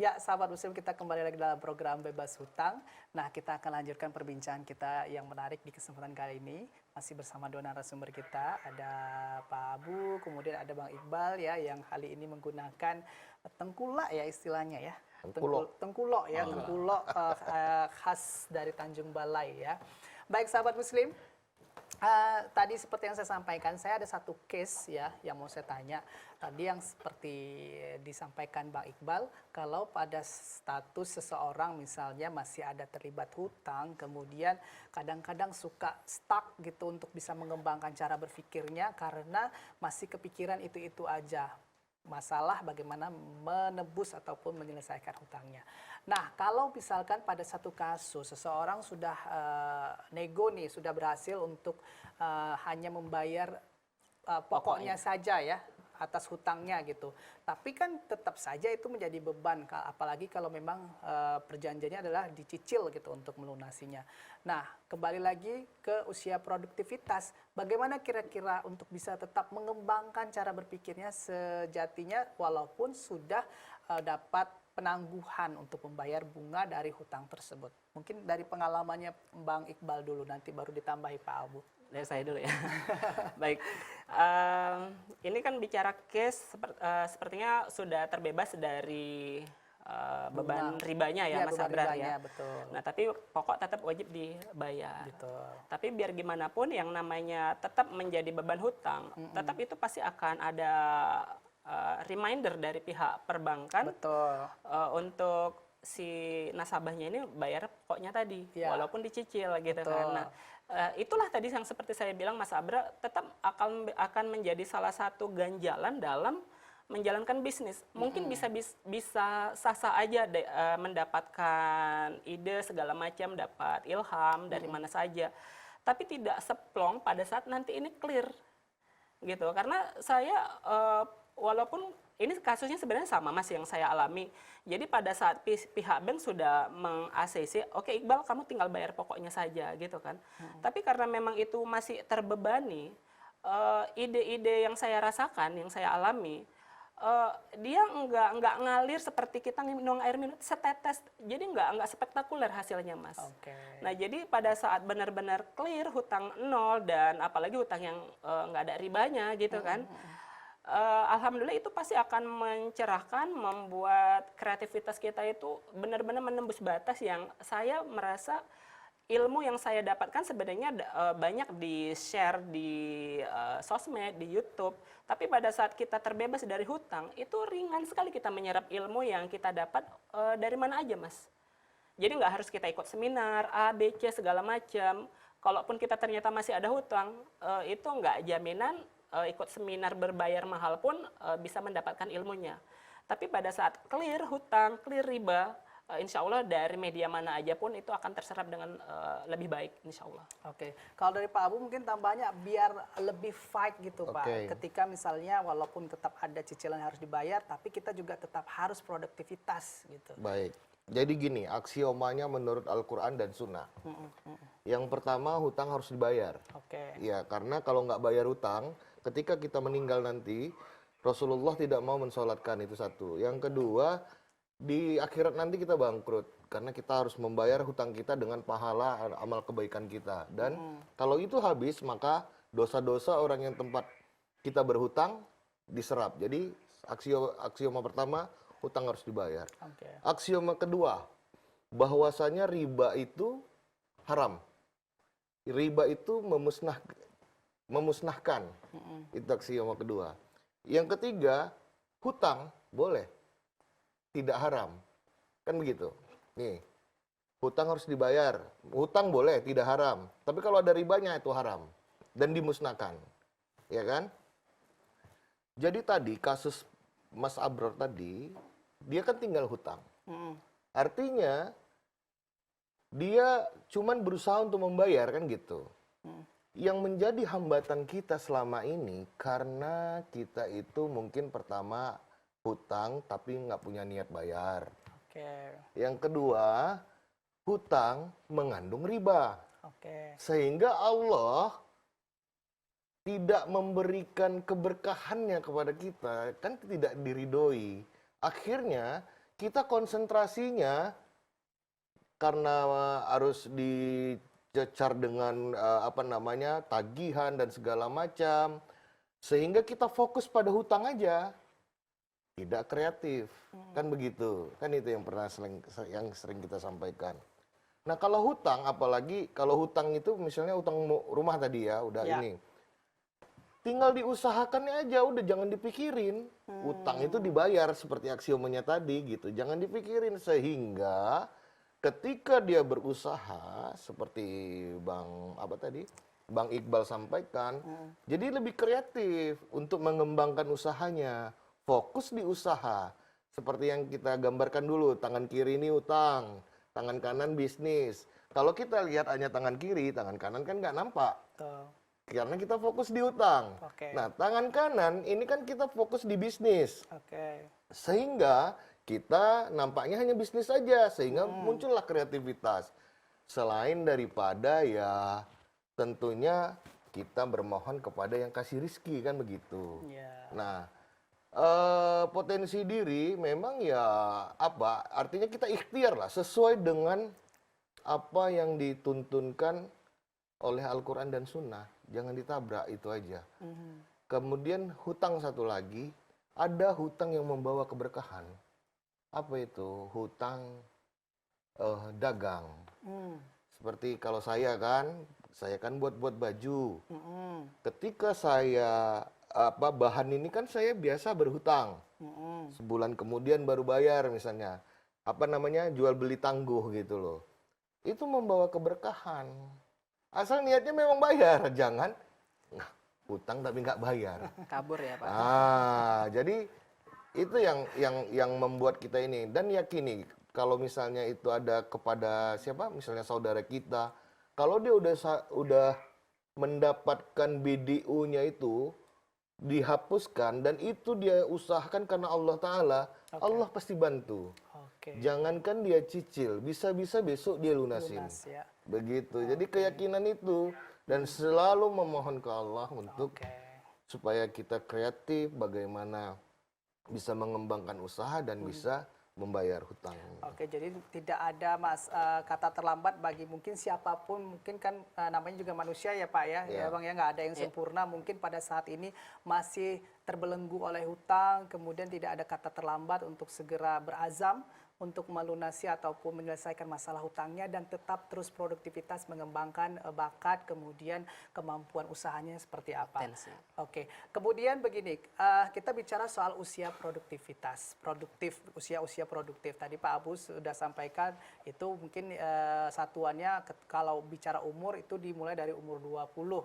Ya, sahabat muslim, kita kembali lagi dalam program Bebas Hutang. Nah, kita akan lanjutkan perbincangan kita yang menarik di kesempatan kali ini. Masih bersama dua narasumber kita, ada Pak Abu, kemudian ada Bang Iqbal ya, yang kali ini menggunakan tengkulak ya istilahnya ya. Tengkulok ya, tengkulok khas dari Tanjung Balai ya. Baik sahabat muslim, tadi seperti yang saya sampaikan, saya ada satu case ya yang mau saya tanya. Tadi yang seperti disampaikan Bang Iqbal, kalau pada status seseorang misalnya masih ada terlibat hutang, kemudian kadang-kadang suka stuck gitu untuk bisa mengembangkan cara berpikirnya karena masih kepikiran itu-itu aja. Masalah bagaimana menebus ataupun menyelesaikan hutangnya. Nah, kalau misalkan pada satu kasus seseorang sudah nego nih, sudah berhasil untuk hanya membayar pokoknya saja ya atas hutangnya gitu. Tapi kan tetap saja itu menjadi beban, apalagi kalau memang perjanjiannya adalah dicicil gitu untuk melunasinya. Nah, kembali lagi ke usia produktivitas. Bagaimana kira-kira untuk bisa tetap mengembangkan cara berpikirnya sejatinya walaupun sudah dapat penangguhan untuk membayar bunga dari hutang tersebut. Mungkin dari pengalamannya Bang Iqbal dulu, nanti baru ditambahi Pak Abu. Dari saya dulu ya. Baik, ini kan bicara case sepertinya sudah terbebas dari beban ribanya ya, Mas Abrar ya. Betul. Nah, tapi pokok tetap wajib dibayar. Betul. Tapi biar gimana pun yang namanya tetap menjadi beban hutang, tetap itu pasti akan ada reminder dari pihak perbankan. Betul. Untuk si nasabahnya ini bayar pokoknya tadi, walaupun dicicil gitu kan. Nah, itulah tadi yang seperti saya bilang Mas Abra, tetap akan menjadi salah satu ganjalan dalam menjalankan bisnis. Mungkin bisa sah-sah aja mendapatkan ide segala macam, dapat ilham dari mana saja. Tapi tidak seplong pada saat nanti ini clear. Gitu. Karena saya walaupun ini kasusnya sebenarnya sama Mas yang saya alami. Jadi pada saat pihak bank sudah meng-ACC, oke Iqbal kamu tinggal bayar pokoknya saja gitu kan. Tapi karena memang itu masih terbebani, ide-ide yang saya rasakan, yang saya alami, dia nggak ngalir seperti kita minum air minum setetes. Jadi nggak spektakuler hasilnya Mas. Nah jadi pada saat benar-benar clear hutang nol dan apalagi hutang yang nggak ada ribanya gitu kan. Alhamdulillah itu pasti akan mencerahkan, membuat kreativitas kita itu benar-benar menembus batas yang saya merasa ilmu yang saya dapatkan sebenarnya banyak di-share di sosmed, di YouTube. Tapi pada saat kita terbebas dari hutang, itu ringan sekali kita menyerap ilmu yang kita dapat dari mana aja, Mas. Jadi nggak harus kita ikut seminar, A, B, C, segala macam. Kalaupun kita ternyata masih ada hutang, itu nggak jaminan ikut seminar berbayar mahal pun bisa mendapatkan ilmunya. Tapi pada saat clear hutang, clear riba, insya Allah dari media mana aja pun itu akan terserap dengan lebih baik, insya Allah. Oke, kalau dari Pak Abu mungkin tambahnya biar lebih fight gitu Pak. Ketika misalnya walaupun tetap ada cicilan yang harus dibayar, tapi kita juga tetap harus produktivitas gitu. Baik, jadi gini, aksiomanya menurut Al-Quran dan Sunnah. Yang pertama, hutang harus dibayar. Ya, karena kalau nggak bayar hutang, ketika kita meninggal nanti, Rasulullah tidak mau mensolatkan, itu satu. Yang kedua, di akhirat nanti kita bangkrut karena kita harus membayar hutang kita dengan pahala amal kebaikan kita. Dan kalau itu habis, maka dosa-dosa orang yang tempat kita berhutang diserap. Jadi aksioma pertama, hutang harus dibayar. Aksioma kedua, bahwasanya riba itu haram. Riba itu memusnahkan. Itu aksioma kedua. Yang ketiga, hutang boleh, tidak haram. Kan begitu. Nih, hutang harus dibayar. Hutang boleh, tidak haram. Tapi kalau ada ribanya itu haram dan dimusnahkan. Ya kan? Jadi tadi kasus Mas Abrar tadi, dia kan tinggal hutang. Artinya dia cuman berusaha untuk membayar kan gitu. Yang menjadi hambatan kita selama ini karena kita itu mungkin pertama hutang tapi nggak punya niat bayar. Yang kedua, hutang mengandung riba. Sehingga Allah tidak memberikan keberkahannya kepada kita, kan tidak diridhoi. Akhirnya kita konsentrasinya karena harus dicecar dengan tagihan dan segala macam, sehingga kita fokus pada hutang aja, tidak kreatif, kan begitu, kan itu yang sering kita sampaikan. Nah kalau hutang, apalagi kalau hutang itu misalnya hutang rumah tadi ya, udah ini, tinggal diusahakannya aja, udah jangan dipikirin, hutang itu dibayar seperti aksiomanya tadi gitu, jangan dipikirin, sehingga ketika dia berusaha seperti Bang Iqbal sampaikan, jadi lebih kreatif untuk mengembangkan usahanya, fokus di usaha. Seperti yang kita gambarkan dulu, tangan kiri ini utang, tangan kanan bisnis. Kalau kita lihat hanya tangan kiri, tangan kanan kan nggak nampak. Karena kita fokus di utang. Nah, tangan kanan ini kan kita fokus di bisnis. Sehingga kita nampaknya hanya bisnis saja, sehingga muncullah kreativitas. Selain daripada ya tentunya kita bermohon kepada yang kasih rizki, kan begitu. Nah, potensi diri memang ya artinya kita ikhtiar lah sesuai dengan apa yang dituntunkan oleh Al-Quran dan Sunnah. Jangan ditabrak, itu aja. Kemudian hutang satu lagi, ada hutang yang membawa keberkahan. Apa itu? Hutang dagang. Seperti kalau saya kan buat baju. Ketika saya bahan ini kan saya biasa berhutang. Sebulan kemudian baru bayar misalnya. Jual beli tangguh gitu loh. Itu membawa keberkahan. Asal niatnya memang bayar, jangan hutang tapi nggak bayar. Kabur ya Pak. Jadi itu yang membuat kita ini, dan yakini kalau misalnya itu ada kepada siapa, misalnya saudara kita, kalau dia udah mendapatkan BDU-nya itu dihapuskan dan itu dia usahakan karena Allah Ta'ala, Allah pasti bantu. Jangankan dia cicil, bisa-bisa besok dia lunasin. Begitu. Jadi keyakinan itu, dan selalu memohon ke Allah untuk supaya kita kreatif, bagaimana bisa mengembangkan usaha dan bisa membayar hutang. Jadi tidak ada kata terlambat bagi mungkin siapapun, mungkin kan namanya juga manusia ya Pak ya, Bang ya, nggak ada yang sempurna. Mungkin pada saat ini masih terbelenggu oleh hutang, kemudian tidak ada kata terlambat untuk segera berazam untuk melunasi ataupun menyelesaikan masalah hutangnya dan tetap terus produktivitas, mengembangkan bakat, kemudian kemampuan usahanya seperti apa. Kemudian begini, kita bicara soal usia produktivitas, usia produktif. Tadi Pak Abu sudah sampaikan itu mungkin satuannya kalau bicara umur itu dimulai dari umur 20.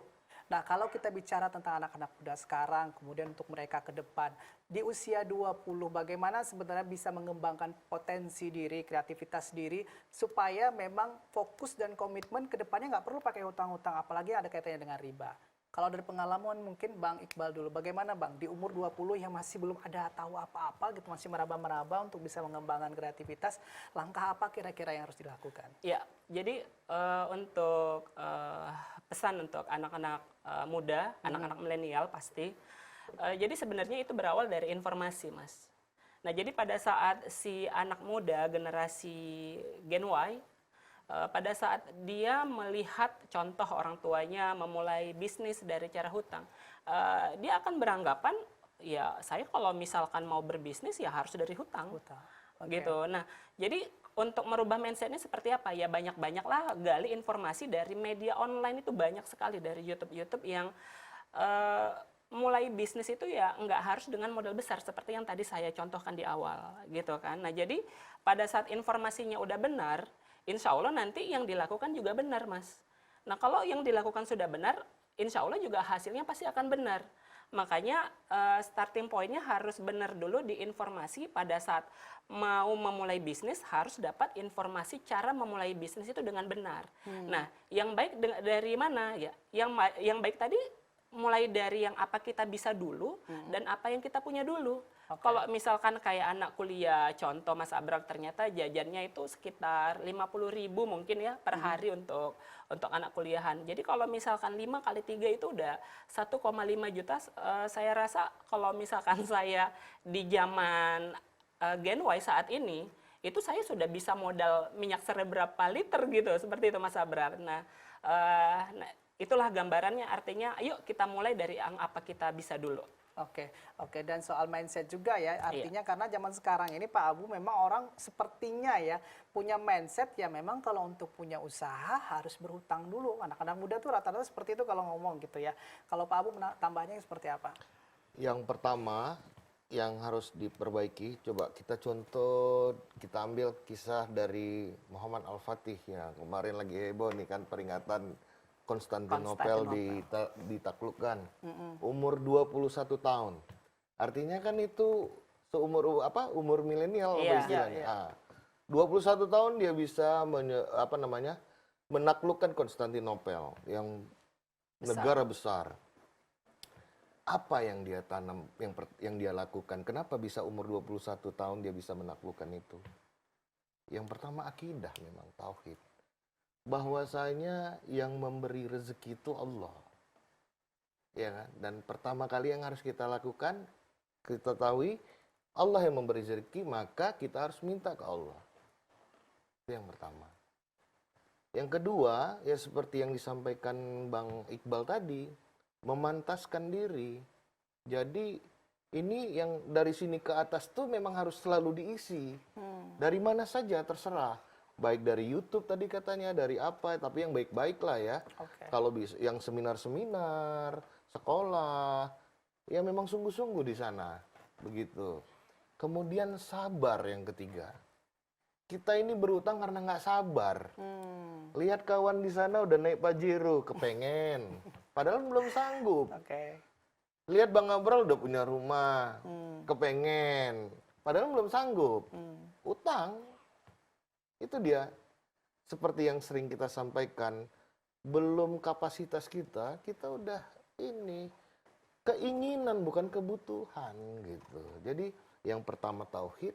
Nah, kalau kita bicara tentang anak-anak muda sekarang, kemudian untuk mereka ke depan, di usia 20, bagaimana sebenarnya bisa mengembangkan potensi diri, kreativitas diri, supaya memang fokus dan komitmen ke depannya nggak perlu pakai hutang-hutang, apalagi ada kaitannya dengan riba. Kalau dari pengalaman mungkin Bang Iqbal dulu, bagaimana Bang, di umur 20 yang masih belum ada tahu apa-apa gitu, masih meraba-meraba untuk bisa mengembangkan kreativitas, langkah apa kira-kira yang harus dilakukan? Ya, jadi untuk pesan untuk anak-anak muda, anak-anak milenial pasti, jadi sebenarnya itu berawal dari informasi, Mas. Nah, jadi pada saat si anak muda, generasi Gen Y, pada saat dia melihat contoh orang tuanya memulai bisnis dari cara hutang, dia akan beranggapan, ya saya kalau misalkan mau berbisnis ya harus dari hutang. Gitu. Nah, jadi untuk merubah mindsetnya seperti apa? Ya banyak-banyaklah gali informasi dari media online, itu banyak sekali, dari YouTube yang mulai bisnis itu ya nggak harus dengan modal besar seperti yang tadi saya contohkan di awal gitu kan. Nah, jadi pada saat informasinya udah benar, insya Allah nanti yang dilakukan juga benar, Mas. Nah, kalau yang dilakukan sudah benar, insya Allah juga hasilnya pasti akan benar. Makanya starting point-nya harus benar dulu di informasi. Pada saat mau memulai bisnis harus dapat informasi cara memulai bisnis itu dengan benar. Nah, yang baik dari mana ya? Yang baik tadi mulai dari yang apa kita bisa dulu dan apa yang kita punya dulu. Kalau misalkan kayak anak kuliah, contoh Mas Abrak, ternyata jajannya itu sekitar 50.000 mungkin ya per hari untuk anak kuliahan. Jadi kalau misalkan 5 kali 3 itu udah 1,5 juta. Saya rasa kalau misalkan saya di zaman Gen Y saat ini, itu saya sudah bisa modal minyak serai berapa liter gitu, seperti itu Mas Abrar. Nah, itulah gambarannya, artinya ayo kita mulai dari yang apa kita bisa dulu. Oke, oke. Dan soal mindset juga ya, Iya. artinya karena zaman sekarang ini Pak Abu memang orang sepertinya ya punya mindset ya memang kalau untuk punya usaha harus berhutang dulu. Anak-anak muda tuh rata-rata seperti itu kalau ngomong gitu ya. Kalau Pak Abu tambahnya seperti apa? Yang pertama yang harus diperbaiki, coba kita contoh, kita ambil kisah dari Muhammad Al-Fatih yang kemarin lagi heboh nih kan, peringatan Konstantinopel ditaklukkan. Umur 21 tahun. Artinya kan itu umur milenial Iya. istilahnya. 21 tahun dia bisa menaklukkan Konstantinopel yang negara besar. Apa yang dia tanam, yang dia lakukan? Kenapa bisa umur 21 tahun dia bisa menaklukkan itu? Yang pertama akidah, memang tauhid. Bahwasanya yang memberi rezeki itu Allah. Ya kan? Dan pertama kali yang harus kita lakukan, kita tahu Allah yang memberi rezeki, maka kita harus minta ke Allah. Itu yang pertama. Yang kedua, ya seperti yang disampaikan Bang Iqbal tadi, memantaskan diri. Jadi ini yang dari sini ke atas tuh memang harus selalu diisi. Dari mana saja terserah. Baik dari YouTube tadi katanya, dari apa, tapi yang baik-baik lah ya. Oke. Kalau bisa yang seminar-seminar, sekolah, ya memang sungguh-sungguh di sana. Begitu. Kemudian sabar yang ketiga. Kita ini berutang karena nggak sabar. Lihat kawan di sana udah naik Pajero, kepengen. Padahal belum sanggup. Oke. Lihat Bang Abral udah punya rumah, kepengen. Padahal belum sanggup. Utang. Itu dia. Seperti yang sering kita sampaikan, belum kapasitas kita udah ini. Keinginan bukan kebutuhan gitu. Jadi yang pertama tauhid,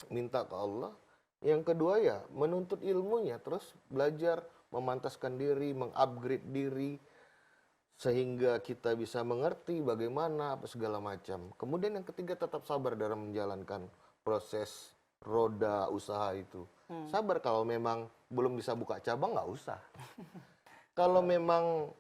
minta ke Allah. Yang kedua ya menuntut ilmunya, terus belajar memantaskan diri, mengupgrade diri, sehingga kita bisa mengerti bagaimana apa segala macam. Kemudian yang ketiga tetap sabar dalam menjalankan proses roda usaha itu. Sabar, kalau memang belum bisa buka cabang nggak usah. Kalau memang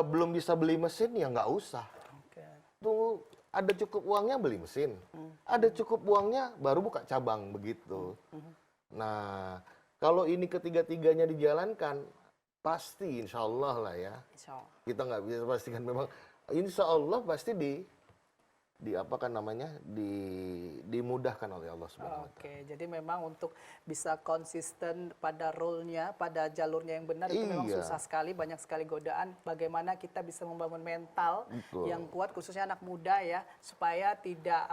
belum bisa beli mesin ya nggak usah. Oke. Tunggu ada cukup uangnya beli mesin. Ada cukup uangnya baru buka cabang begitu. Nah, kalau ini ketiga-tiganya dijalankan, pasti insya Allah lah ya. Insya Allah. Kita nggak bisa pastikan, memang insya Allah pasti dimudahkan oleh Allah Subhanahu wa Ta'ala. Oke, jadi memang untuk bisa konsisten pada role-nya, pada jalurnya yang benar itu memang Iya. susah sekali, banyak sekali godaan. Bagaimana kita bisa membangun mental Betul. yang kuat, khususnya anak muda ya, supaya tidak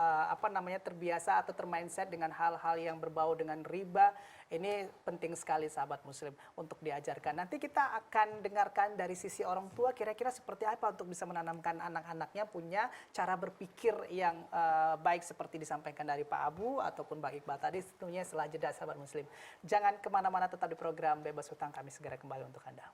terbiasa atau termindset dengan hal-hal yang berbau dengan riba. Ini penting sekali sahabat muslim untuk diajarkan. Nanti kita akan dengarkan dari sisi orang tua kira-kira seperti apa untuk bisa menanamkan anak-anaknya punya cara berpikir yang baik seperti disampaikan dari Pak Abu ataupun Bang Iqbal tadi, tentunya setelah jeda sahabat muslim. Jangan kemana-mana, tetap di program Bebas Hutang, kami segera kembali untuk Anda.